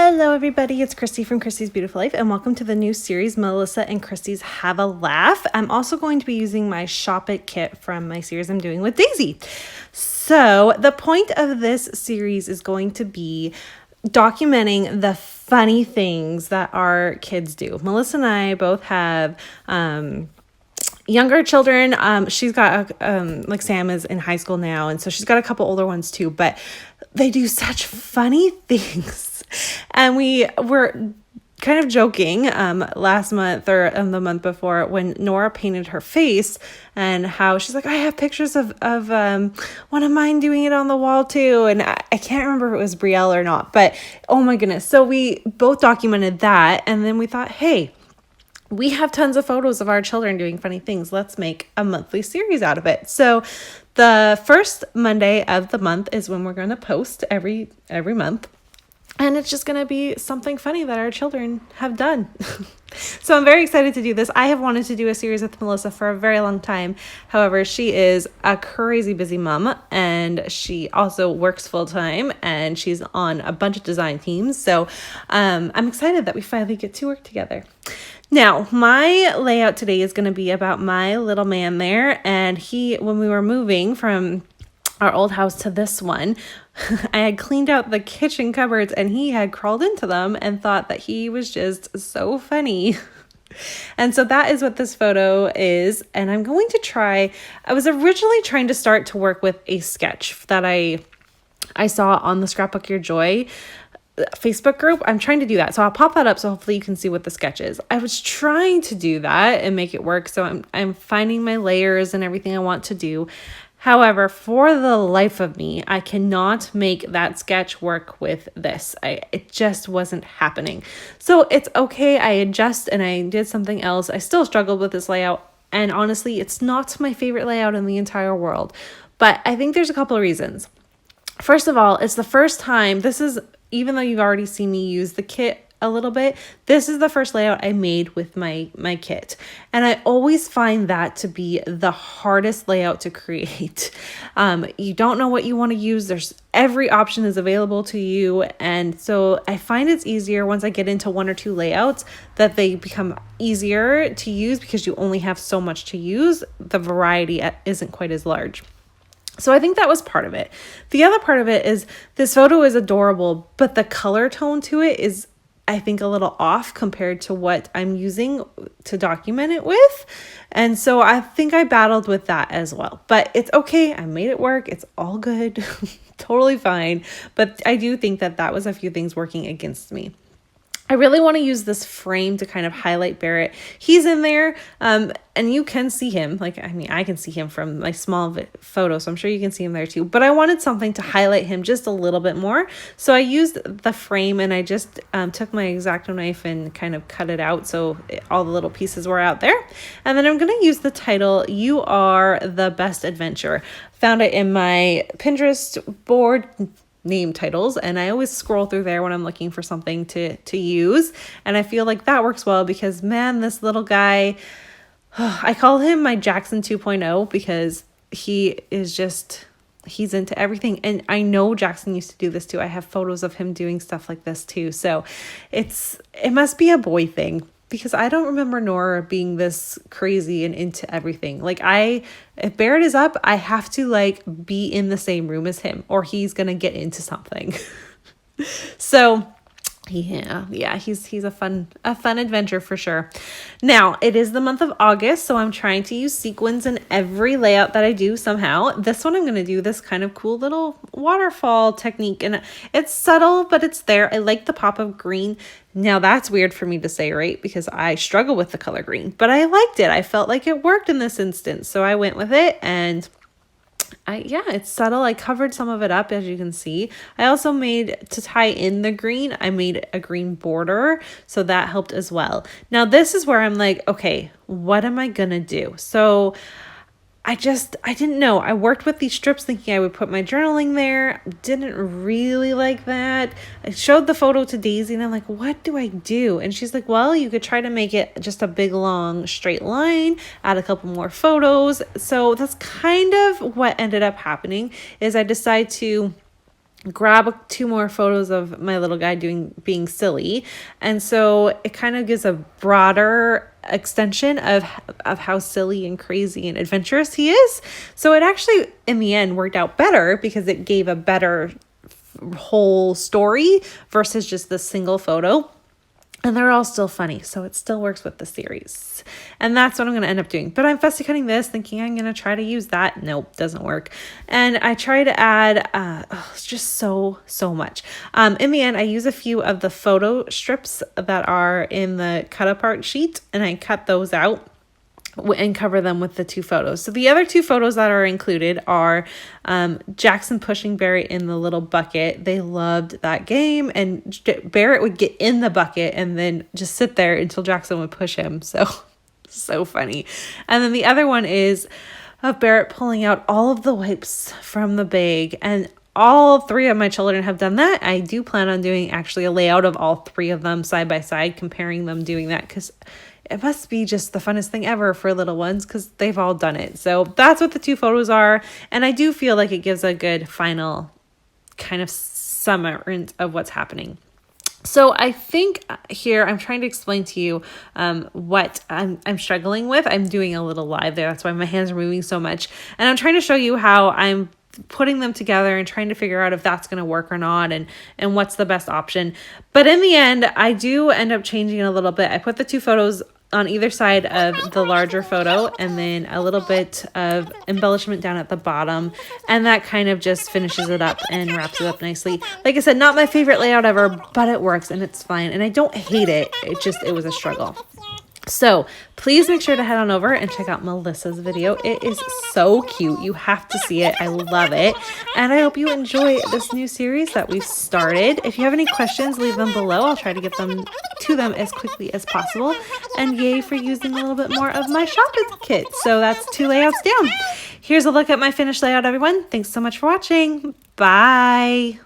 Hello everybody, it's Christy from Christy's Beautiful Life and welcome to the new series, Melissa and Christy's Have a Laugh. I'm also going to be using my Shop It kit from my series I'm doing with Daisy. So the point of this series is going to be documenting the funny things that our kids do. Melissa and I both have younger children. She's got like Sam is in high school now, and so she's got a couple older ones too, but they do such funny things. And we were kind of joking last month or the month before when Nora painted her face and how she's like, I have pictures of one of mine doing it on the wall too. And I can't remember if it was Brielle or not, but oh my goodness. So we both documented that. And then we thought, hey, we have tons of photos of our children doing funny things. Let's make a monthly series out of it. So the first Monday of the month is when we're going to post every month. And it's just going to be something funny that our children have done. So I'm very excited to do this. I have wanted to do a series with Melissa for a very long time. However, she is a crazy busy mom and she also works full time and she's on a bunch of design teams. So I'm excited that we finally get to work together. Now, my layout today is going to be about my little man there. And when we were moving from our old house to this one, I had cleaned out the kitchen cupboards and he had crawled into them and thought that he was just so funny. And so that is what this photo is. And I'm going to I was originally trying to start to work with a sketch that I saw on the Scrapbook Your Joy Facebook group. I'm trying to do that. So I'll pop that up so hopefully you can see what the sketch is. I was trying to do that and make it work. So I'm finding my layers and everything I want to do. However, for the life of me, I cannot make that sketch work with this. It just wasn't happening. So it's okay. I adjust and I did something else. I still struggled with this layout. And honestly, it's not my favorite layout in the entire world. But I think there's a couple of reasons. First of all, it's the first time, even though you've already seen me use the kit a little bit, this is the first layout I made with my kit. And I always find that to be the hardest layout to create. You don't know what you want to use. Every option is available to you. And so I find it's easier once I get into one or two layouts that they become easier to use because you only have so much to use. The variety isn't quite as large. So I think that was part of it. The other part of it is this photo is adorable, but the color tone to it is, I think, a little off compared to what I'm using to document it with. And so I think I battled with that as well. But it's okay. I made it work. It's all good. Totally fine. But I do think that was a few things working against me. I really want to use this frame to kind of highlight Barrett. He's in there, and you can see him. I can see him from my small photo, so I'm sure you can see him there too. But I wanted something to highlight him just a little bit more. So I used the frame, and I just took my X-Acto knife and kind of cut it out so all the little pieces were out there. And then I'm going to use the title, You Are the Best Adventure. Found it in my Pinterest board name titles, and I always scroll through there when I'm looking for something to use, and I feel like that works well because, man, this little guy, I call him my Jackson 2.0 because he's into everything. And I know Jackson used to do this too. I have photos of him doing stuff like this too, so it must be a boy thing. Because I don't remember Nora being this crazy and into everything. If Barrett is up, I have to be in the same room as him or he's going to get into something. So yeah, he's a fun adventure for sure. Now, it is the month of August, so I'm trying to use sequins in every layout that I do somehow. This one I'm going to do this kind of cool little waterfall technique, and it's subtle, but it's there. I like the pop of green. Now, that's weird for me to say, right? Because I struggle with the color green, but I liked it. I felt like it worked in this instance, so I went with it, and it's subtle. I covered some of it up, as you can see. I also to tie in the green, I made a green border, so that helped as well. Now, this is where I'm like, okay, what am I gonna do? So I didn't know. I worked with these strips thinking I would put my journaling there. Didn't really like that. I showed the photo to Daisy and I'm like, what do I do? And she's like, well, you could try to make it just a big, long, straight line, add a couple more photos. So that's kind of what ended up happening is I decided to grab two more photos of my little guy being silly. And so it kind of gives a broader extension of how silly and crazy and adventurous he is. So it actually in the end worked out better because it gave a better whole story versus just the single photo. And they're all still funny, so it still works with the series. And that's what I'm going to end up doing. But I'm fussy cutting this, thinking I'm going to try to use that. Nope, doesn't work. And I try to add it's just so much. In the end, I use a few of the photo strips that are in the cut apart sheet, and I cut those out and cover them with the two photos. So the other two photos that are included are Jackson pushing Barrett in the little bucket. They loved that game, and Barrett would get in the bucket and then just sit there until Jackson would push him. So funny. And then the other one is of Barrett pulling out all of the wipes from the bag, and all three of my children have done that. I do plan on doing actually a layout of all three of them side by side, comparing them, doing that, because it must be just the funnest thing ever for little ones because they've all done it. So that's what the two photos are. And I do feel like it gives a good final kind of summary of what's happening. So I think here I'm trying to explain to you what I'm struggling with. I'm doing a little live there. That's why my hands are moving so much. And I'm trying to show you how I'm putting them together and trying to figure out if that's going to work or not, and what's the best option. But in the end, I do end up changing it a little bit. I put the two photos on either side of the larger photo, and then a little bit of embellishment down at the bottom, and that kind of just finishes it up and wraps it up nicely. Like I said, not my favorite layout ever, but it works and it's fine, and I don't hate it. It was a struggle. So please make sure to head on over and check out Melissa's video. It is so cute. You have to see it. I love it. And I hope you enjoy this new series that we've started. If you have any questions, leave them below. I'll try to get them to them as quickly as possible. And yay for using a little bit more of my shopping kit. So that's two layouts down. Here's a look at my finished layout, everyone. Thanks so much for watching. Bye.